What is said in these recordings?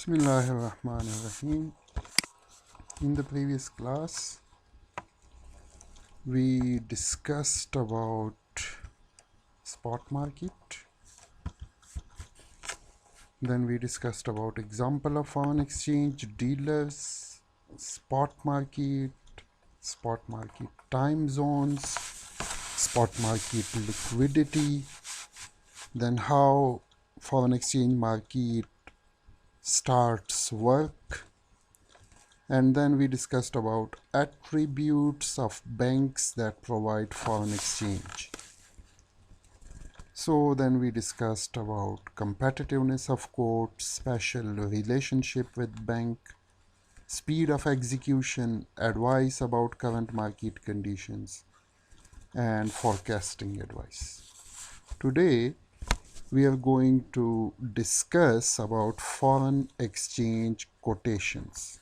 Bismillahirrahmanirrahim. In the previous class, we discussed about spot market. Then we discussed about example of foreign exchange dealers, spot market time zones, spot market liquidity, then how foreign exchange market starts work. And then we discussed about attributes of banks that provide foreign exchange. So then we discussed about competitiveness of quotes, special relationship with bank, speed of execution, advice about current market conditions, and forecasting advice. Today we are going to discuss about foreign exchange quotations.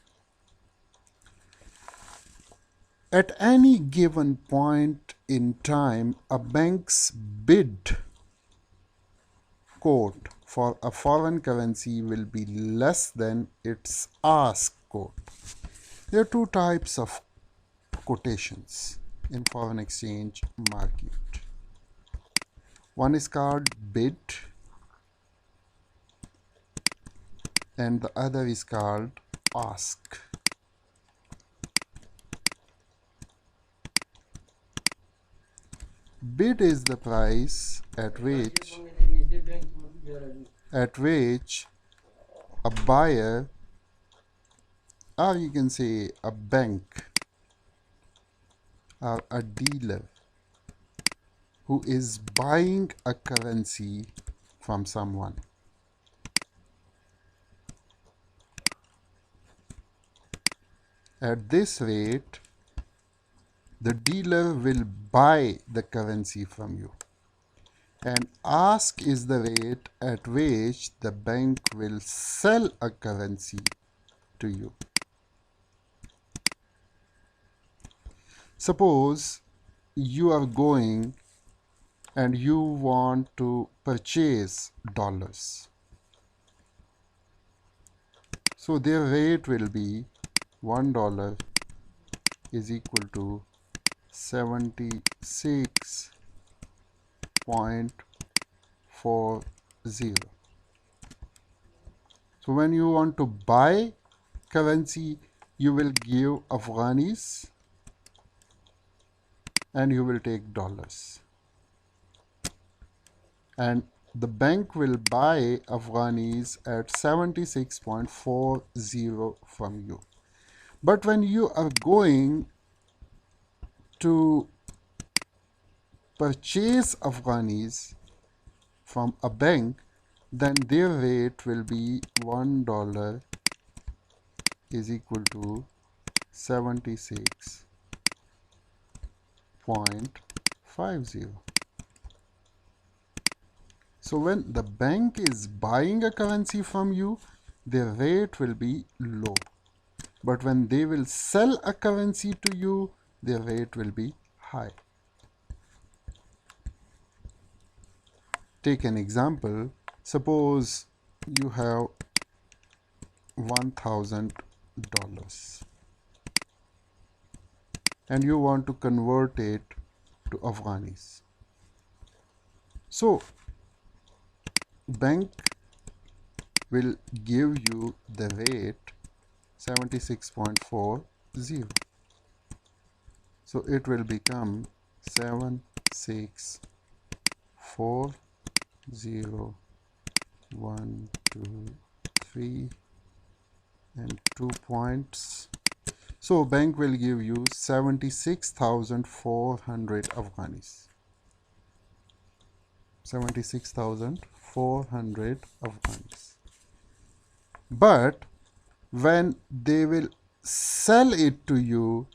At any given point in time, a bank's bid quote for a foreign currency will be less than its ask quote. There are two types of quotations in foreign exchange market. One is called bid and the other is called ask. Bid is the price at which a buyer, or you can say a bank or a dealer who is buying a currency from someone. At this rate, the dealer will buy the currency from you. And ask is the rate at which the bank will sell a currency to you. Suppose you are going and you want to purchase dollars. So their rate will be $1 is equal to 76.40. So when you want to buy currency, you will give Afghanis and you will take dollars. And the bank will buy Afghanis at 76.40 from you. But when you are going to purchase Afghanis from a bank, then their rate will be $1 is equal to 76.50. So when the bank is buying a currency from you, their rate will be low. But when they will sell a currency to you, their rate will be high. Take an example. Suppose you have $1,000 and you want to convert it to Afghanis. So bank will give you the rate 76.40. So it will become 7640, 1, 2, 3 and 2 points. So bank will give you 76,400 Afghanis. 76,400 Afghanis. But when they will sell it to you,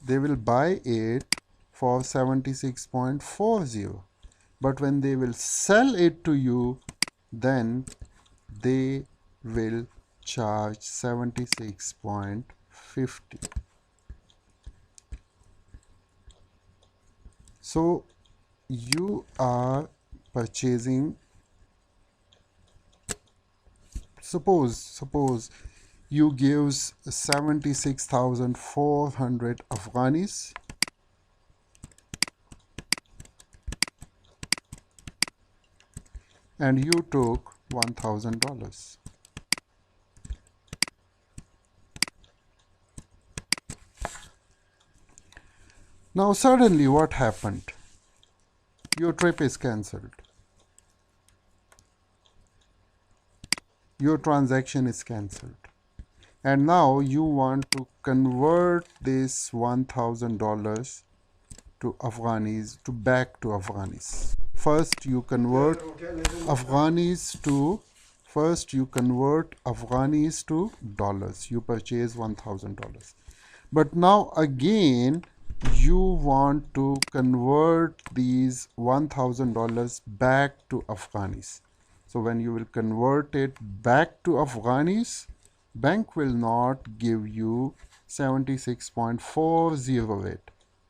they will buy it for 76.40. But when they will sell it to you, then they will charge 76.50. So you are purchasing suppose you gives 76,400 Afghanis and you took $1,000. Now suddenly what happened? Your trip is cancelled. Your transaction is cancelled. And now you want to convert this $1,000 to Afghanis, back to Afghanis. First you convert Afghanis to dollars. You purchase $1,000. But now again you want to convert these $1,000 back to Afghanis. So when you will convert it back to Afghanis, bank will not give you 76.408.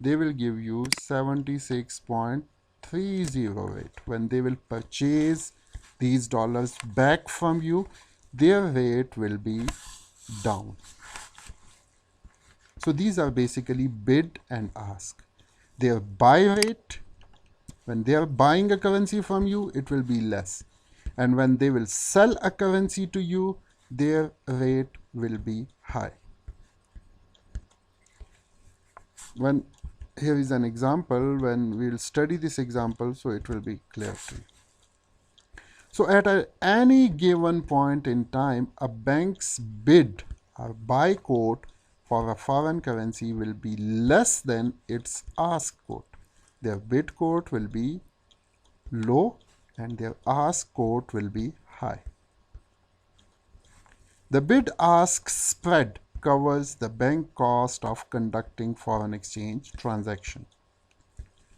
They will give you 76.308. When they will purchase these dollars back from you, their rate will be down. So these are basically bid and ask. Their buy rate, when they are buying a currency from you, it will be less. And when they will sell a currency to you, their rate will be high. Here is an example. When we will study this example, so it will be clear to you. So at any given point in time, a bank's bid or buy quote for a foreign currency will be less than its ask quote. Their bid quote will be low and their ask quote will be high. The bid-ask spread covers the bank cost of conducting foreign exchange transaction.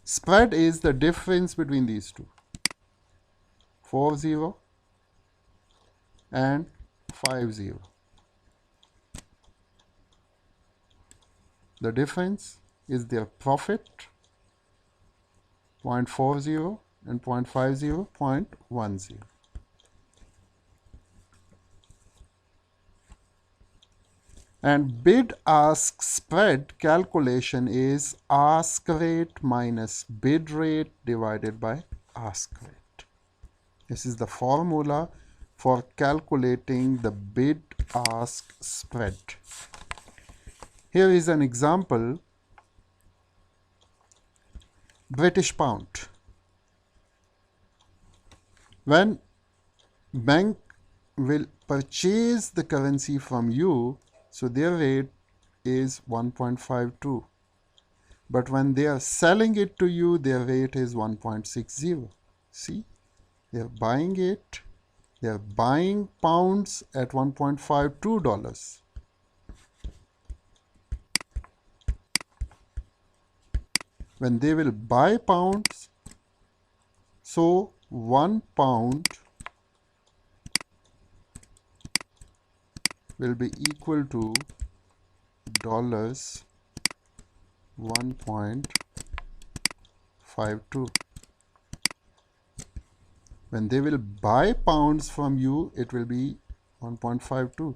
Spread is the difference between these two, 40 and 50. The difference is their profit, 0.40 and 0.50, 0.10. And bid-ask spread calculation is ask rate minus bid rate divided by ask rate. This is the formula for calculating the bid-ask spread. Here is an example. British pound. When bank will purchase the currency from you, so their rate is 1.52. But when they are selling it to you, their rate is 1.60. See, they are buying it. They are buying pounds at $1.52. When they will buy pounds, so 1 pound will be equal to dollars 1.52. When they will buy pounds from you, it will be 1.52.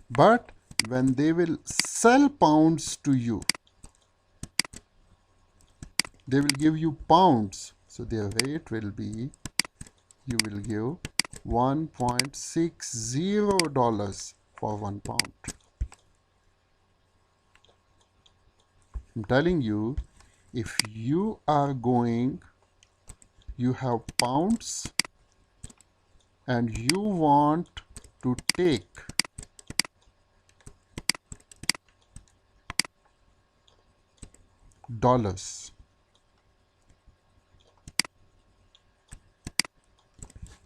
But when they will sell pounds to you, they will give you pounds. So their rate will be, you will give $1.60 for 1 pound. I'm telling you, if you are going, you have pounds and you want to take dollars,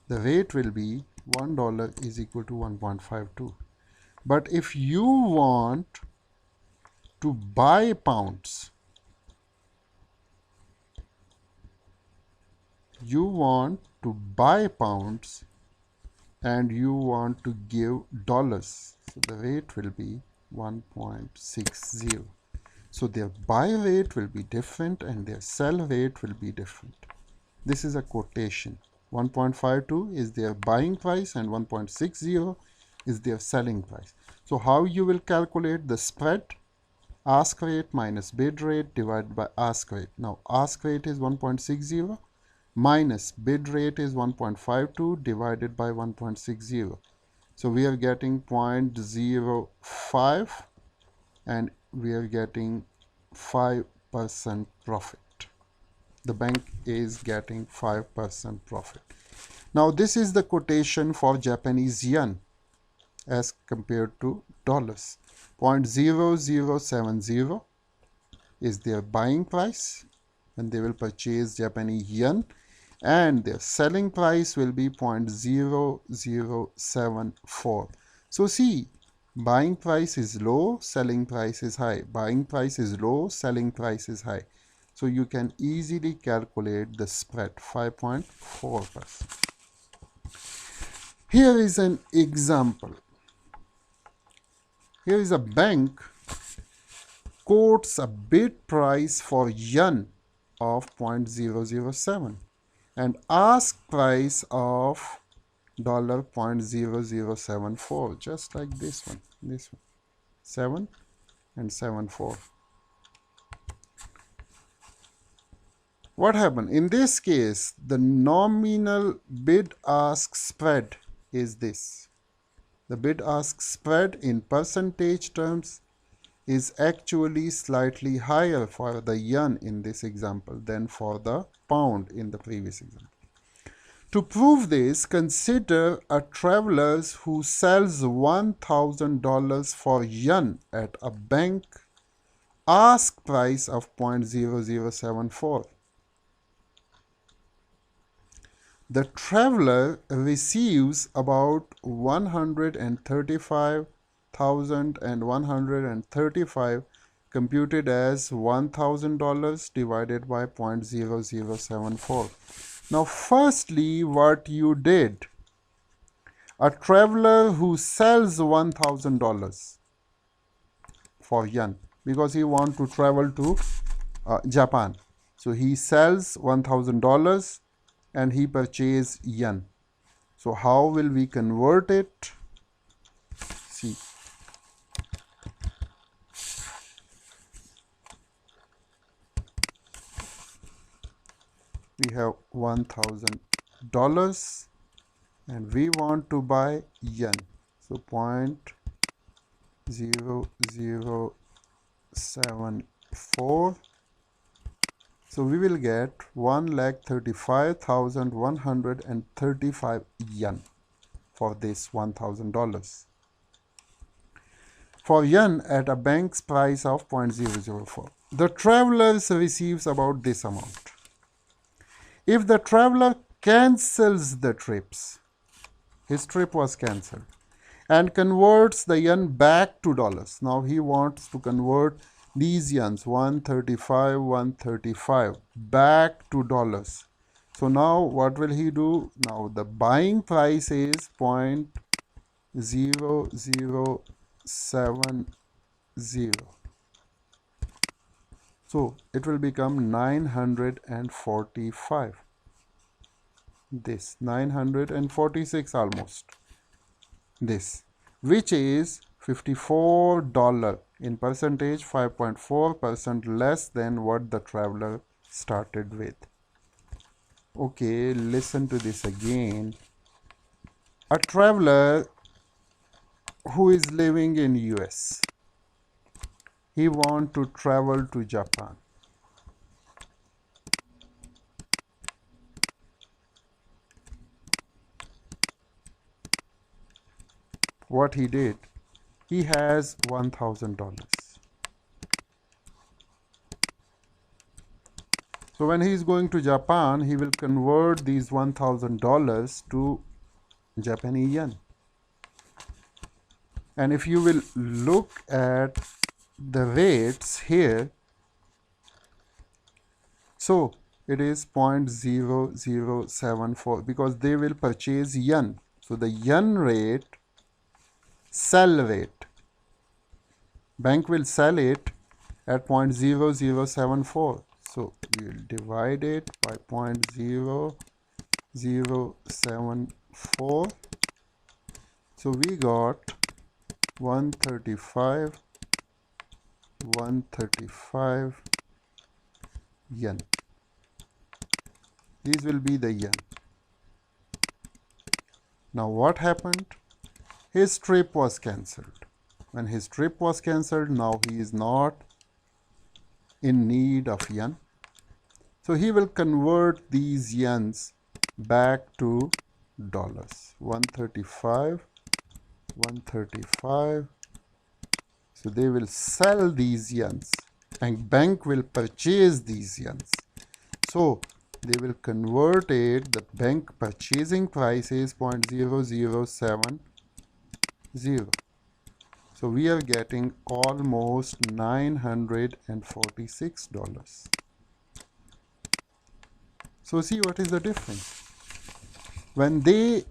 the rate will be $1 is equal to 1.52. But if you want to buy pounds, and you want to give dollars, so the rate will be 1.60. So their buy rate will be different and their sell rate will be different. This is a quotation. 1.52 is their buying price and 1.60 is their selling price. So how you will calculate the spread? Ask rate minus bid rate divided by ask rate. Now ask rate is 1.60 minus bid rate is 1.52 divided by 1.60. So we are getting 0.05 and we are getting 5% profit. The bank is getting 5% profit. Now this is the quotation for Japanese yen as compared to dollars. 0.0070 is their buying price when they will purchase Japanese yen, and their selling price will be 0.0074. So see, buying price is low, selling price is high. Buying price is low, selling price is high. So you can easily calculate the spread, 5.4%. Here is an example. Here is a bank quotes a bid price for yen of 0.007 and ask price of $0.0074, just like this one, 7 and 74. What happened? In this case, the nominal bid-ask spread is this. The bid-ask spread in percentage terms is actually slightly higher for the yen in this example than for the pound in the previous example. To prove this, consider a traveler who sells $1,000 for yen at a bank ask price of 0.0074. The traveler receives about 135,135 computed as $1,000 divided by 0.0074. Now firstly, what you did, a traveler who sells $1,000 for yen because he wants to travel to Japan. So he sells $1,000 and he purchased yen. So how will we convert it? See, we have $1,000 and we want to buy yen. So 0.0074. So we will get 1,35,135 yen for this $1,000. For yen at a bank's price of 0.004. The traveler receives about this amount. If the traveler cancels the trips, his trip was cancelled, and converts the yen back to dollars. Now he wants to convert these yens, 135, 135, back to dollars. So now what will he do? Now the buying price is 0.0070. So it will become 945. This 946 almost. This, which is $54 in percentage, 5.4% less than what the traveler started with. Okay, listen to this again. A traveler who is living in US, he wants to travel to Japan. What he did, he has $1,000. So when he is going to Japan, he will convert these $1,000 to Japanese yen. And if you will look at the rates here, so it is 0.0074 because they will purchase yen. So the yen rate, sell rate, bank will sell it at 0.0074. So we will divide it by 0.0074 So we got 135 yen. These will be the yen. Now what happened? His trip was cancelled. When his trip was cancelled, now he is not in need of yen. So he will convert these yens back to dollars. 135. So they will sell these yens and bank will purchase these yens. So they will convert it, the bank purchasing price is 0.0070. So we are getting almost $946. So see what is the difference. When they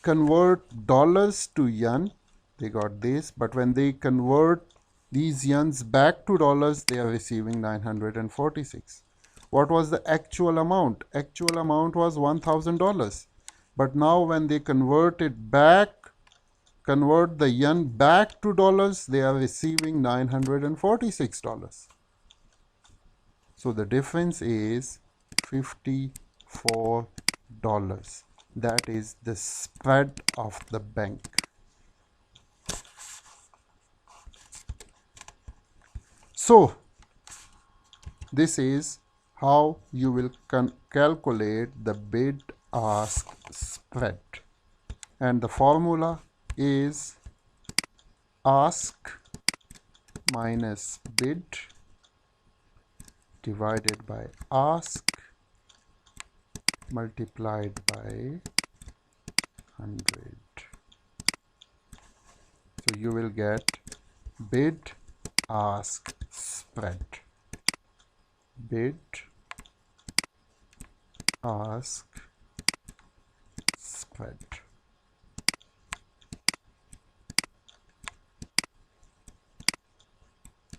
convert dollars to yen, they got this, but when they convert these yens back to dollars, they are receiving 946. What was the actual amount? Actual amount was $1,000. But now when they convert the yen back to dollars, they are receiving $946. So the difference is $54. That is the spread of the bank. So this is how you will calculate the bid-ask spread. And the formula is ask minus bid divided by ask multiplied by 100. So you will get bid ask spread. Bid ask spread.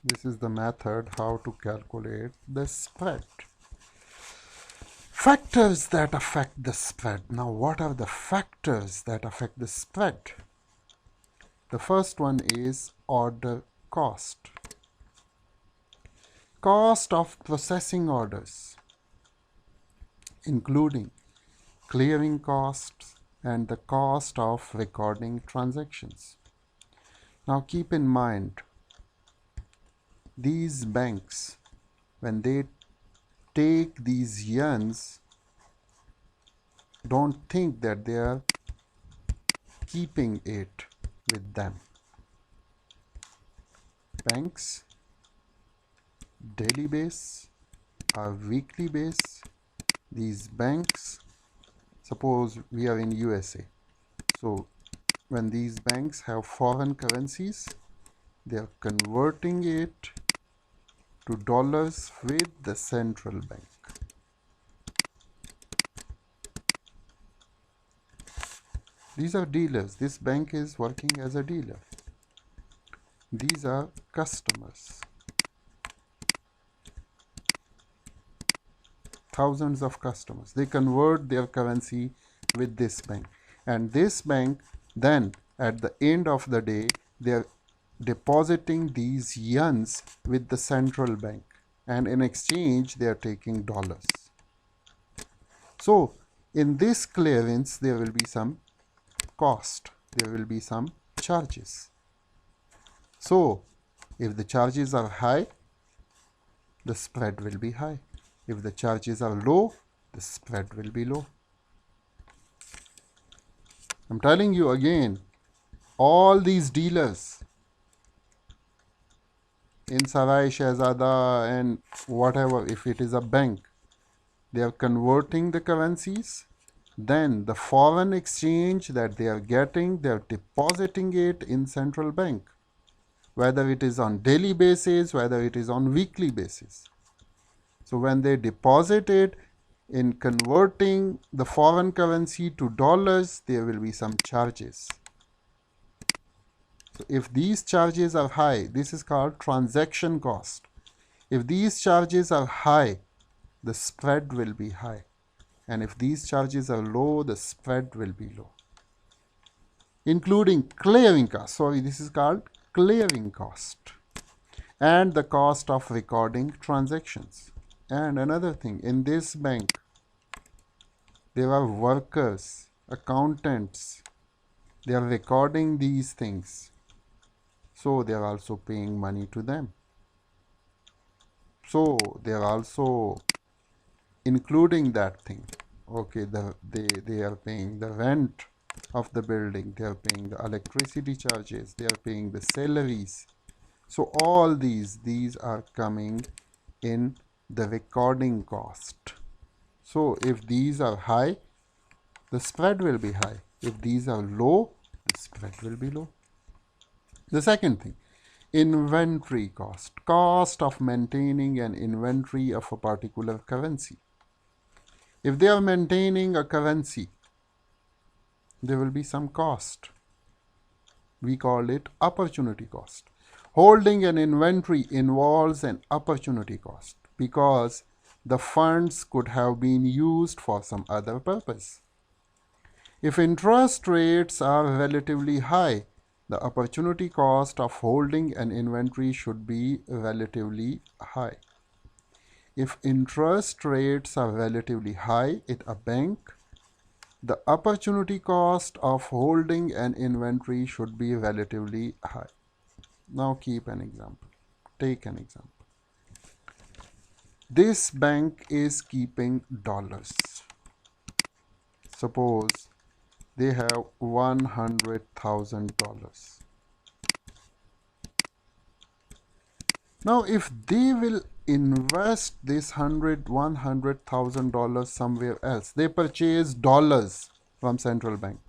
This is the method how to calculate the spread. Factors that affect the spread. Now, what are the factors that affect the spread? The first one is order cost. Cost of processing orders, including clearing costs and the cost of recording transactions. Now, keep in mind, these banks, when they take these yens, don't think that they are keeping it with them. Banks, daily base or weekly base, these banks, suppose we are in USA. So when these banks have foreign currencies, they are converting it to dollars with the central bank. These are dealers. This bank is working as a dealer. These are customers. Thousands of customers. They convert their currency with this bank. And this bank then at the end of the day, they are depositing these yens with the central bank, and in exchange they are taking dollars. So in this clearance there will be some cost, there will be some charges. So if the charges are high, the spread will be high. If the charges are low, the spread will be low. I'm telling you again, all these dealers in Sarai Shehzada and whatever, if it is a bank, they are converting the currencies, then the foreign exchange that they are getting, they are depositing it in central bank, whether it is on daily basis, whether it is on weekly basis. So when they deposit it, in converting the foreign currency to dollars, there will be some charges. So if these charges are high, this is called transaction cost. If these charges are high, the spread will be high. And if these charges are low, the spread will be low. including clearing cost. Sorry, this is called clearing cost, and the cost of recording transactions. And another thing, in this bank, there are workers, accountants, they are recording these things. So they are also paying money to them. So they are also including that thing. Okay, they are paying the rent of the building, they are paying the electricity charges, they are paying the salaries. So all these are coming in the recording cost. So if these are high, the spread will be high. If these are low, the spread will be low. The second thing, inventory cost, cost of maintaining an inventory of a particular currency. If they are maintaining a currency, there will be some cost. We call it opportunity cost. Holding an inventory involves an opportunity cost because the funds could have been used for some other purpose. If interest rates are relatively high, the opportunity cost of holding an inventory should be relatively high. If interest rates are relatively high at a bank, the opportunity cost of holding an inventory should be relatively high. Now keep an example. Take an example. This bank is keeping dollars. Suppose they have $100,000. Now if they will invest this $100,000 somewhere else, they purchase dollars from central bank,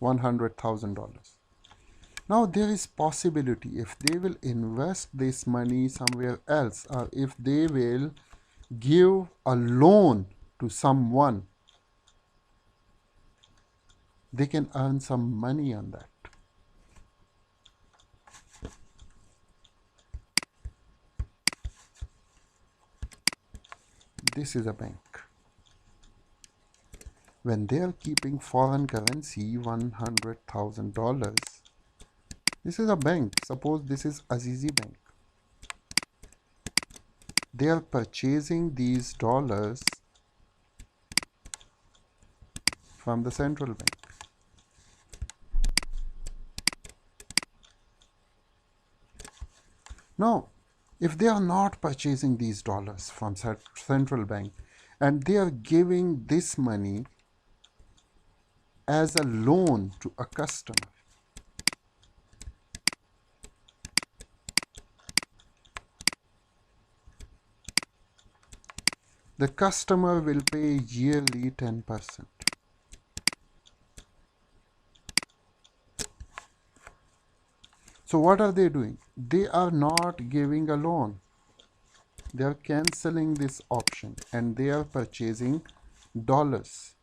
$100,000. Now there is possibility if they will invest this money somewhere else, or if they will give a loan to someone, they can earn some money on that. This is a bank. When they are keeping foreign currency, $100,000, this is a bank. Suppose this is Azizi Bank. They are purchasing these dollars from the central bank. Now, if they are not purchasing these dollars from central bank and they are giving this money as a loan to a customer, the customer will pay yearly 10%. So what are they doing? They are not giving a loan. They are canceling this option and they are purchasing dollars.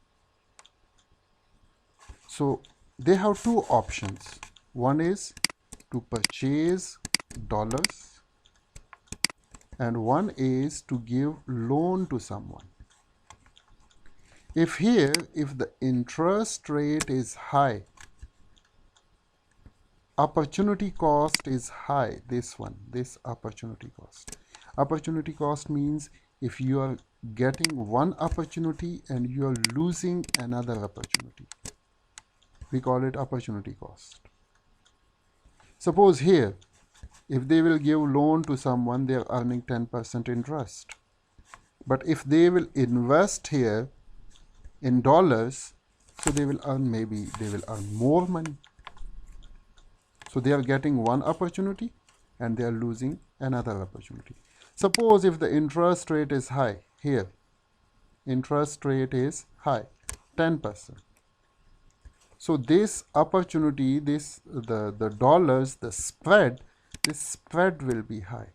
So they have two options. One is to purchase dollars and one is to give loan to someone. If the interest rate is high, opportunity cost is high, this opportunity cost. Opportunity cost means if you are getting one opportunity and you are losing another opportunity. We call it opportunity cost. Suppose here, if they will give loan to someone, they are earning 10% interest. But if they will invest here in dollars, so they will earn more money. So they are getting one opportunity and they are losing another opportunity. Suppose if the interest rate is high, here, interest rate is high, 10%. So this opportunity, the dollars, the spread, this spread will be high.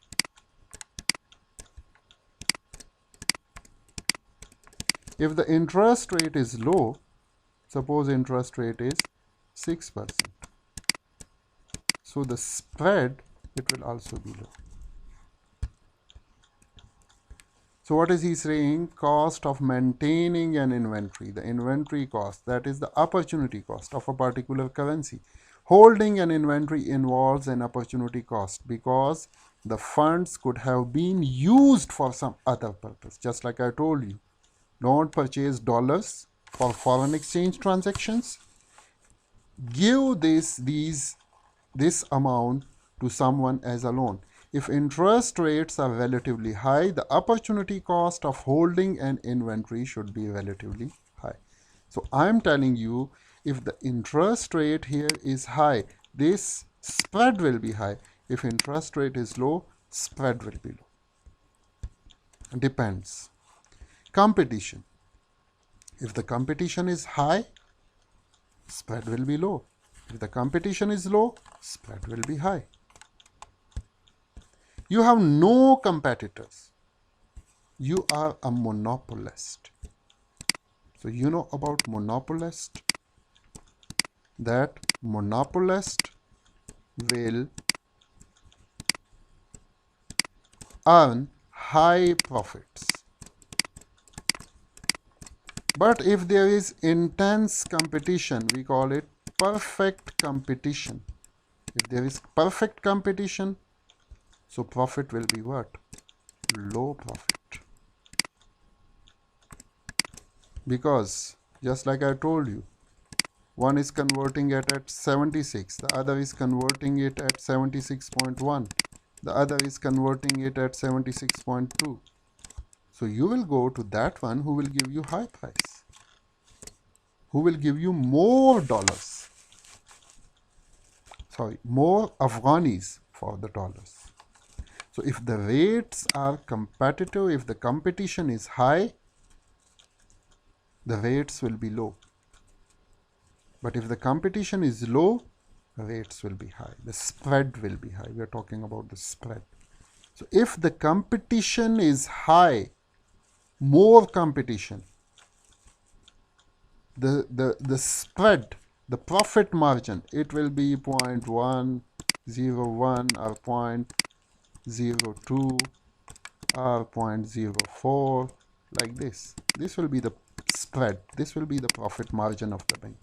If the interest rate is low, suppose interest rate is 6%. So the spread, it will also be low. So what is he saying? Cost of maintaining an inventory, the inventory cost, that is the opportunity cost of a particular currency. Holding an inventory involves an opportunity cost because the funds could have been used for some other purpose. Just like I told you, don't purchase dollars for foreign exchange transactions. Give this amount to someone as a loan. If interest rates are relatively high, the opportunity cost of holding an inventory should be relatively high. So I'm telling you, if the interest rate here is high, this spread will be high. If interest rate is low, spread will be low. Depends. Competition. If the competition is high, spread will be low. If the competition is low, spread will be high. You have no competitors. You are a monopolist. So you know about monopolist? That monopolist will earn high profits. But if there is intense competition, we call it perfect competition. If there is perfect competition, so profit will be what? Low profit. Because just like I told you, one is converting it at 76, the other is converting it at 76.1, the other is converting it at 76.2. So you will go to that one who will give you high price, who will give you more dollars, more Afghanis for the dollars. So if the rates are competitive, if the competition is high, the rates will be low. But if the competition is low, rates will be high. The spread will be high. We are talking about the spread. So if the competition is high, more competition, the spread, the profit margin, it will be 0.101 or 0.02 or 0.04, like this. This will be the spread. This will be the profit margin of the bank.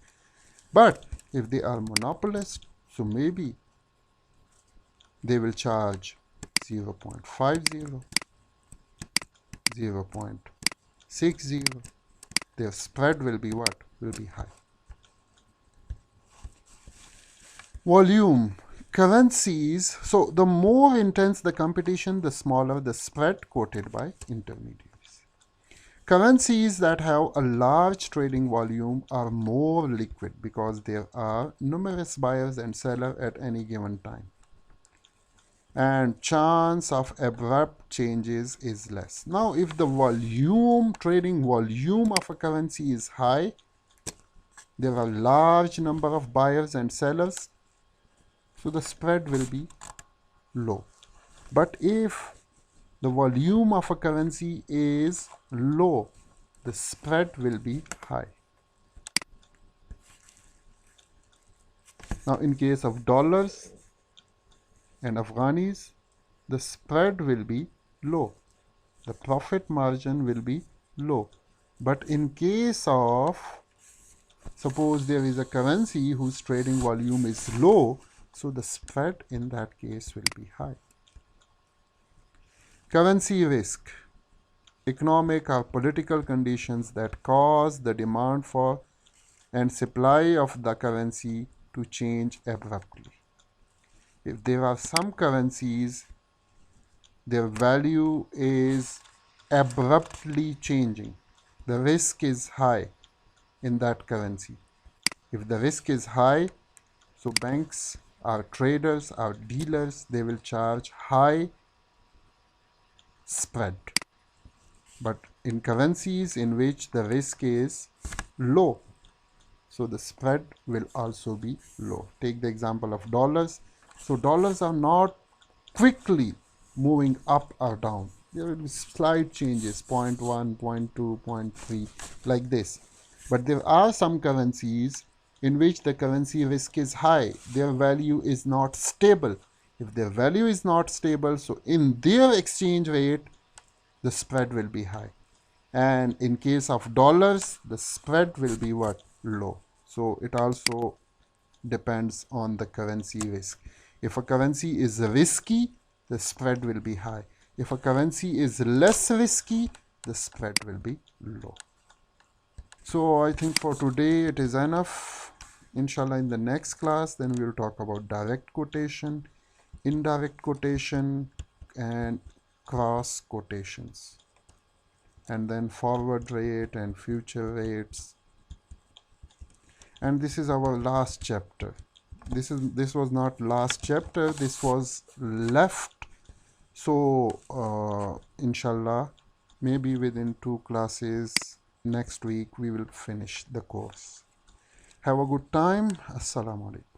But if they are monopolists, so maybe they will charge 0.50, 0.60. Their spread will be what? Will be high. Volume. Currencies. So the more intense the competition, the smaller the spread quoted by intermediaries. Currencies that have a large trading volume are more liquid because there are numerous buyers and sellers at any given time. And chance of abrupt changes is less. Now, if the trading volume of a currency is high, there are large number of buyers and sellers, so the spread will be low. But if the volume of a currency is low, the spread will be high. Now, in case of dollars and Afghanis, the spread will be low. The profit margin will be low. But in case of, suppose there is a currency whose trading volume is low, so the spread in that case will be high. Currency risk. Economic or political conditions that cause the demand for and supply of the currency to change abruptly. If there are some currencies, their value is abruptly changing, the risk is high in that currency. If the risk is high, so banks or traders or dealers, they will charge high spread. But in currencies in which the risk is low, so the spread will also be low. Take the example of dollars. So dollars are not quickly moving up or down. There will be slight changes, 0.1, 0.2, 0.3, like this. But there are some currencies in which the currency risk is high. Their value is not stable. If their value is not stable, so in their exchange rate, the spread will be high. And in case of dollars, the spread will be what? Low. So it also depends on the currency risk. If a currency is risky, the spread will be high. If a currency is less risky, the spread will be low. So I think for today it is enough. Inshallah, in the next class, then we will talk about direct quotation, indirect quotation, and cross quotations, and then forward rate and future rates. And this is our last chapter. This was not last chapter, this was left. So inshallah, maybe within 2 classes next week we will finish the course. Have a good time. Assalamu alaikum.